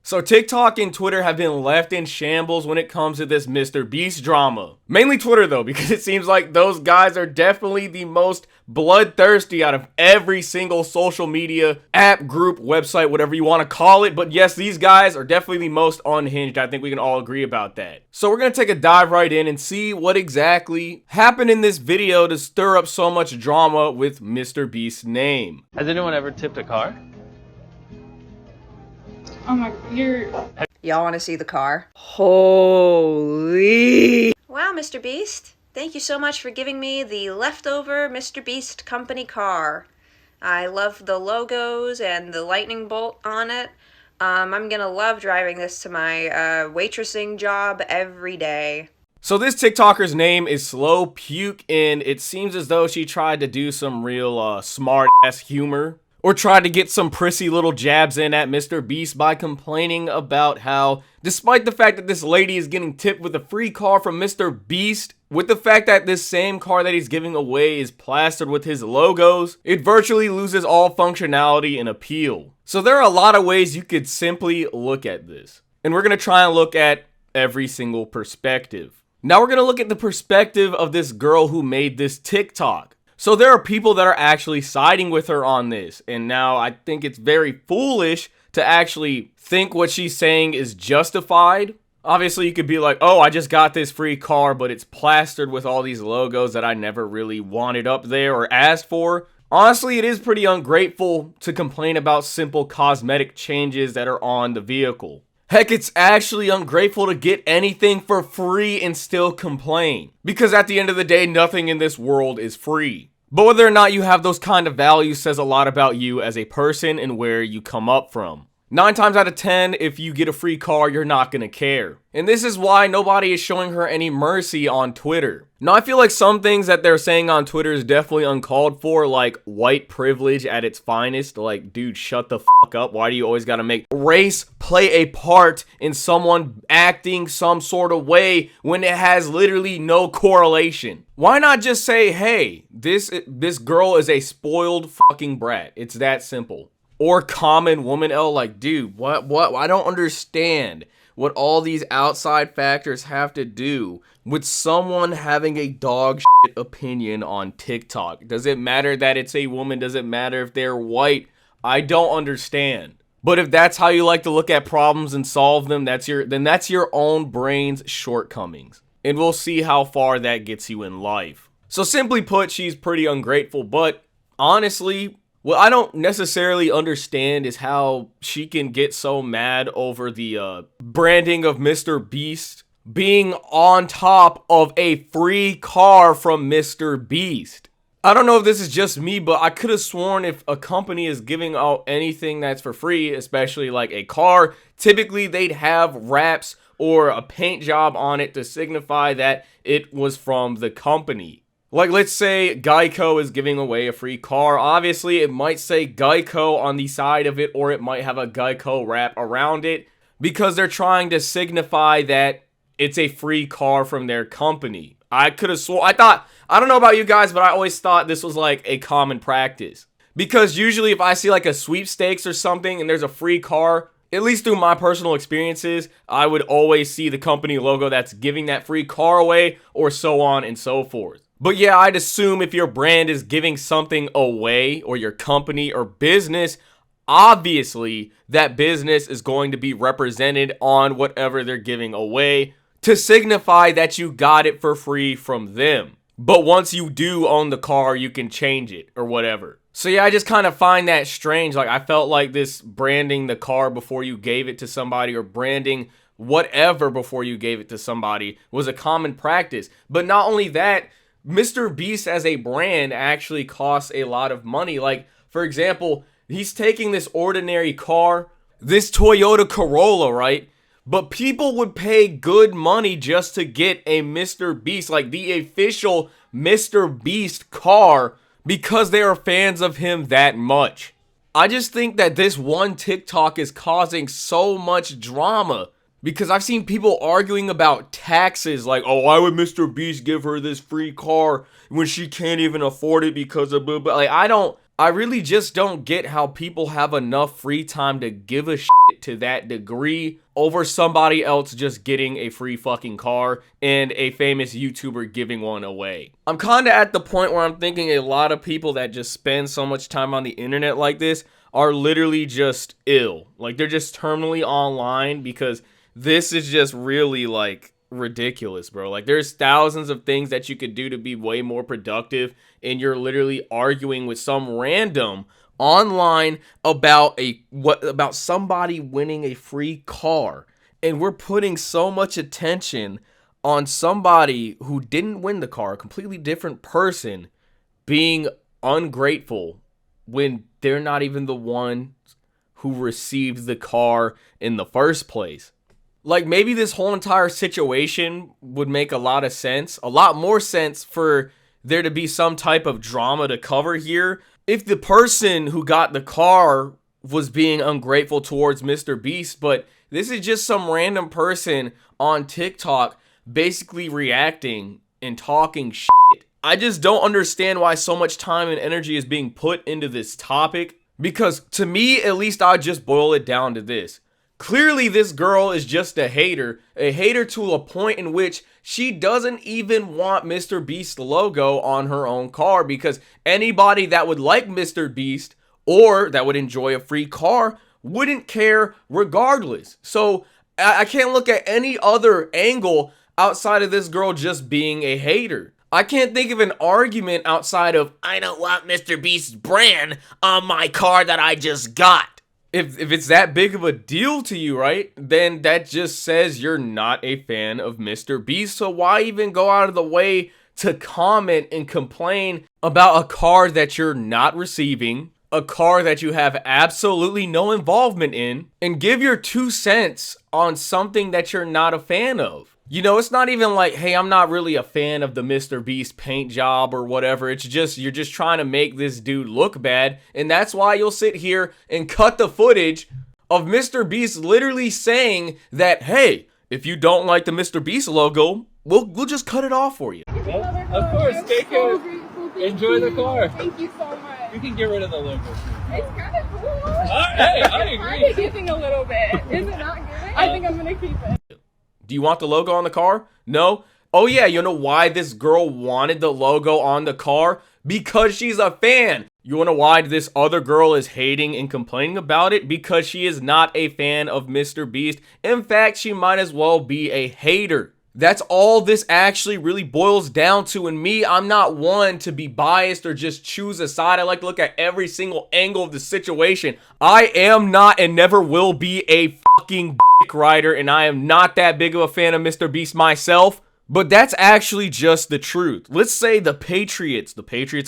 So TikTok and Twitter have been left in shambles when it comes to this MrBeast drama. Mainly Twitter though, because it seems like those guys are definitely the most bloodthirsty out of every single social media app, group, website, whatever you want to call it. But yes, these guys are definitely the most unhinged. I think we can all agree about that. So we're going to take a dive right in and see what exactly happened in this video to stir up so much drama with MrBeast's name. Has anyone ever tipped a car? Oh my, Y'all want to see the car? Holy! Wow, MrBeast. Thank you so much for giving me the leftover MrBeast company car. I love the logos and the lightning bolt on it. I'm gonna love driving this to my waitressing job every day. So this TikToker's name is Slow Puke, and it seems as though she tried to do some real smart ass humor, or tried to get some prissy little jabs in at MrBeast by complaining about how, despite the fact that this lady is getting tipped with a free car from MrBeast, with the fact that this same car that he's giving away is plastered with his logos, it virtually loses all functionality and appeal. So there are a lot of ways you could simply look at this, and we're gonna try and look at every single perspective. Now we're gonna look at the perspective of this girl who made this TikTok. So there are people that are actually siding with her on this, and now I think it's very foolish to actually think what she's saying is justified. Obviously, you could be like, oh, I just got this free car, but it's plastered with all these logos that I never really wanted up there or asked for. Honestly, it is pretty ungrateful to complain about simple cosmetic changes that are on the vehicle. Heck, it's actually ungrateful to get anything for free and still complain. Because at the end of the day, nothing in this world is free. But whether or not you have those kind of values says a lot about you as a person and where you come up from. 9 times out of 10, if you get a free car, you're not gonna care. And this is why nobody is showing her any mercy on Twitter. Now, I feel like some things that they're saying on Twitter is definitely uncalled for, like white privilege at its finest. Like, dude, shut the fuck up. Why do you always gotta make race play a part in someone acting some sort of way when it has literally no correlation? Why not just say, hey, this girl is a spoiled fucking brat. It's that simple. Or common woman L, like, dude, what? I don't understand what all these outside factors have to do with someone having a dog shit opinion on TikTok. Does it matter that it's a woman? Does it matter if they're white? I don't understand. But if that's how you like to look at problems and solve them, that's your own brain's shortcomings. And we'll see how far that gets you in life. So simply put, she's pretty ungrateful, but honestly, what I don't necessarily understand is how she can get so mad over the branding of MrBeast being on top of a free car from MrBeast. I don't know if this is just me, but I could have sworn if a company is giving out anything that's for free, especially like a car, typically they'd have wraps or a paint job on it to signify that it was from the company. Like, let's say Geico is giving away a free car. Obviously, it might say Geico on the side of it, or it might have a Geico wrap around it, because they're trying to signify that it's a free car from their company. I could have sworn, I don't know about you guys, but I always thought this was like a common practice. Because usually if I see like a sweepstakes or something and there's a free car, at least through my personal experiences, I would always see the company logo that's giving that free car away, or so on and so forth. But yeah, I'd assume if your brand is giving something away, or your company or business, obviously that business is going to be represented on whatever they're giving away to signify that you got it for free from them. But once you do own the car, you can change it or whatever. So yeah, I just kind of find that strange. Like, I felt like this branding the car before you gave it to somebody, or branding whatever before you gave it to somebody, was a common practice. But not only that, MrBeast as a brand actually costs a lot of money. Like, for example, he's taking this ordinary car, this Toyota Corolla, right? But people would pay good money just to get a MrBeast, like the official MrBeast car, because they are fans of him that much. I just think that this one TikTok is causing so much drama, because I've seen people arguing about taxes, like, oh, why would MrBeast give her this free car when she can't even afford it because of blah, blah. Like, I don't I really just don't get how people have enough free time to give a shit to that degree over somebody else just getting a free fucking car and a famous YouTuber giving one away. I'm kind of at the point where I'm thinking a lot of people that just spend so much time on the internet like this are literally just ill. Like, they're just terminally online, because this is just really, like, ridiculous, bro. Like, there's thousands of things that you could do to be way more productive, and you're literally arguing with some random online about somebody winning a free car. And we're putting so much attention on somebody who didn't win the car, a completely different person, being ungrateful when they're not even the one who received the car in the first place. Like, maybe this whole entire situation would make a lot of sense, a lot more sense for there to be some type of drama to cover here if the person who got the car was being ungrateful towards MrBeast. But this is just some random person on TikTok basically reacting and talking shit. I just don't understand why so much time and energy is being put into this topic, because to me, at least, I just boil it down to this. Clearly, this girl is just a hater to a point in which she doesn't even want MrBeast logo on her own car, because anybody that would like MrBeast or that would enjoy a free car wouldn't care regardless. So I can't look at any other angle outside of this girl just being a hater. I can't think of an argument outside of, I don't want MrBeast's brand on my car that I just got. If it's that big of a deal to you, right, then that just says you're not a fan of MrBeast. So why even go out of the way to comment and complain about a car that you're not receiving, a car that you have absolutely no involvement in, and give your 2 cents on something that you're not a fan of? You know, it's not even like, hey, I'm not really a fan of the MrBeast paint job or whatever. It's just, you're just trying to make this dude look bad. And that's why you'll sit here and cut the footage of MrBeast literally saying that, hey, if you don't like the MrBeast logo, we'll just cut it off for you. Well, of course, take care. Enjoy the car. Thank you so much. You can get rid of the logo. It's kind of cool. Hey, I agree. Kind of giving a little bit. Is it not giving? I think I'm going to keep it. Do you want the logo on the car? No? Oh yeah, you know why this girl wanted the logo on the car? Because she's a fan. You wanna know why this other girl is hating and complaining about it? Because she is not a fan of MrBeast. In fact, she might as well be a hater. That's all this actually really boils down to. And me, I'm not one to be biased or just choose a side. I like to look at every single angle of the situation. I am not and never will be a fucking dick rider, and I am not that big of a fan of MrBeast myself. But that's actually just the truth. Let's say the Patriots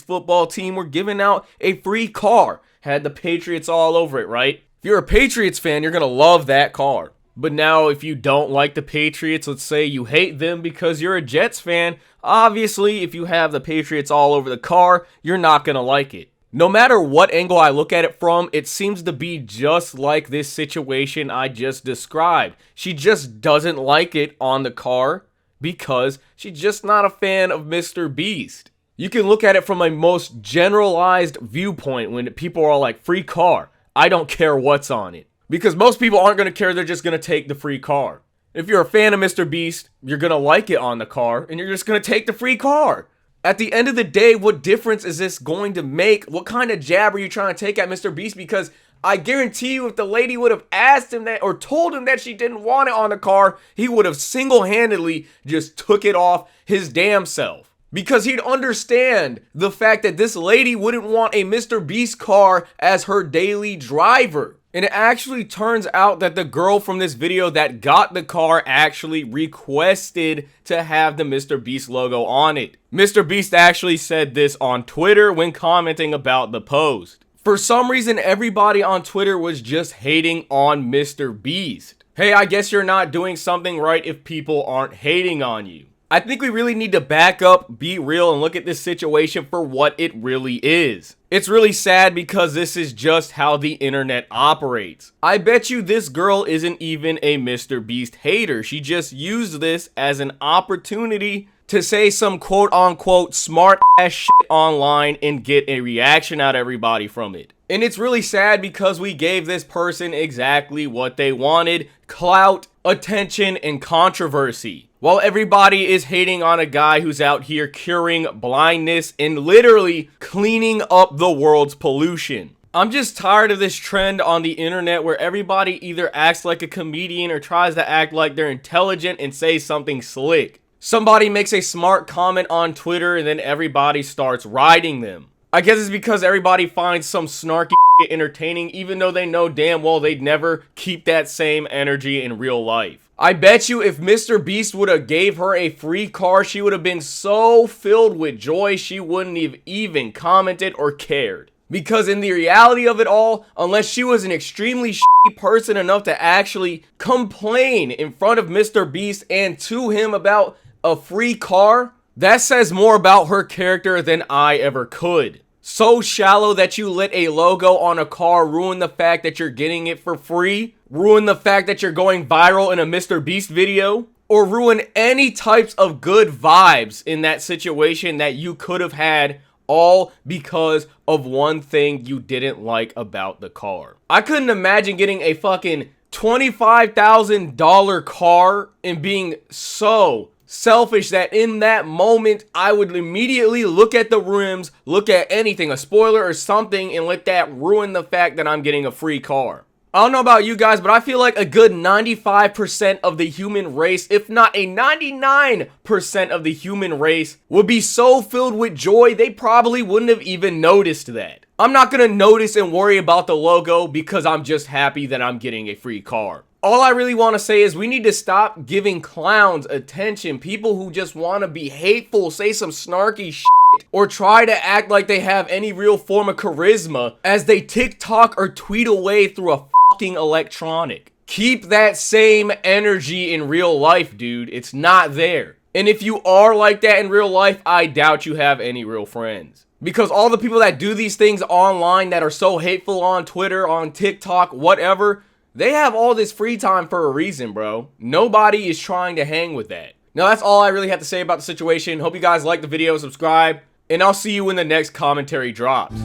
football team, were giving out a free car. Had the Patriots all over it, right? If you're a Patriots fan, you're gonna love that car. But now, if you don't like the Patriots, let's say you hate them because you're a Jets fan, obviously, if you have the Patriots all over the car, you're not gonna like it. No matter what angle I look at it from, it seems to be just like this situation I just described. She just doesn't like it on the car because she's just not a fan of MrBeast. You can look at it from a most generalized viewpoint when people are like, free car, I don't care what's on it. Because most people aren't going to care, they're just going to take the free car. If you're a fan of MrBeast, you're going to like it on the car, and you're just going to take the free car. At the end of the day, what difference is this going to make? What kind of jab are you trying to take at MrBeast? Because I guarantee you, if the lady would have asked him that or told him that she didn't want it on the car, he would have single-handedly just took it off his damn self. Because he'd understand the fact that this lady wouldn't want a MrBeast car as her daily driver. And it actually turns out that the girl from this video that got the car actually requested to have the MrBeast logo on it. MrBeast actually said this on Twitter when commenting about the post. For some reason, everybody on Twitter was just hating on MrBeast. Hey, I guess you're not doing something right if people aren't hating on you. I think we really need to back up, be real, and look at this situation for what it really is. It's really sad because this is just how the internet operates. I bet you this girl isn't even a MrBeast hater. She just used this as an opportunity to say some quote-unquote smart ass shit online and get a reaction out of everybody from it. And it's really sad because we gave this person exactly what they wanted: clout, attention, and controversy. While everybody is hating on a guy who's out here curing blindness and literally cleaning up the world's pollution. I'm just tired of this trend on the internet where everybody either acts like a comedian or tries to act like they're intelligent and say something slick. Somebody makes a smart comment on Twitter and then everybody starts riding them. I guess it's because everybody finds some snarky shit entertaining even though they know damn well they'd never keep that same energy in real life. I bet you if MrBeast would have gave her a free car, she would have been so filled with joy she wouldn't have even commented or cared. Because in the reality of it all, unless she was an extremely shitty person enough to actually complain in front of MrBeast and to him about a free car, that says more about her character than I ever could. So shallow that you let a logo on a car ruin the fact that you're getting it for free, ruin the fact that you're going viral in a MrBeast video, or ruin any types of good vibes in that situation that you could have had, all because of one thing you didn't like about the car. I couldn't imagine getting a fucking $25,000 car and being so selfish that in that moment I would immediately look at the rims, look at anything, a spoiler or something, and let that ruin the fact that I'm getting a free car. I don't know about you guys, but I feel like a good 95% of the human race, if not a 99% of the human race, would be so filled with joy they probably wouldn't have even noticed that. I'm not gonna notice and worry about the logo because I'm just happy that I'm getting a free car. All I really want to say is we need to stop giving clowns attention, people who just want to be hateful, say some snarky shit, or try to act like they have any real form of charisma as they TikTok or tweet away through a fucking electronic. Keep that same energy in real life, dude. It's not there. And if you are like that in real life, I doubt you have any real friends. Because all the people that do these things online that are so hateful on Twitter, on TikTok, whatever, they have all this free time for a reason, bro. Nobody is trying to hang with that. Now, that's all I really have to say about the situation. Hope you guys like the video, subscribe, and I'll see you when the next commentary drops.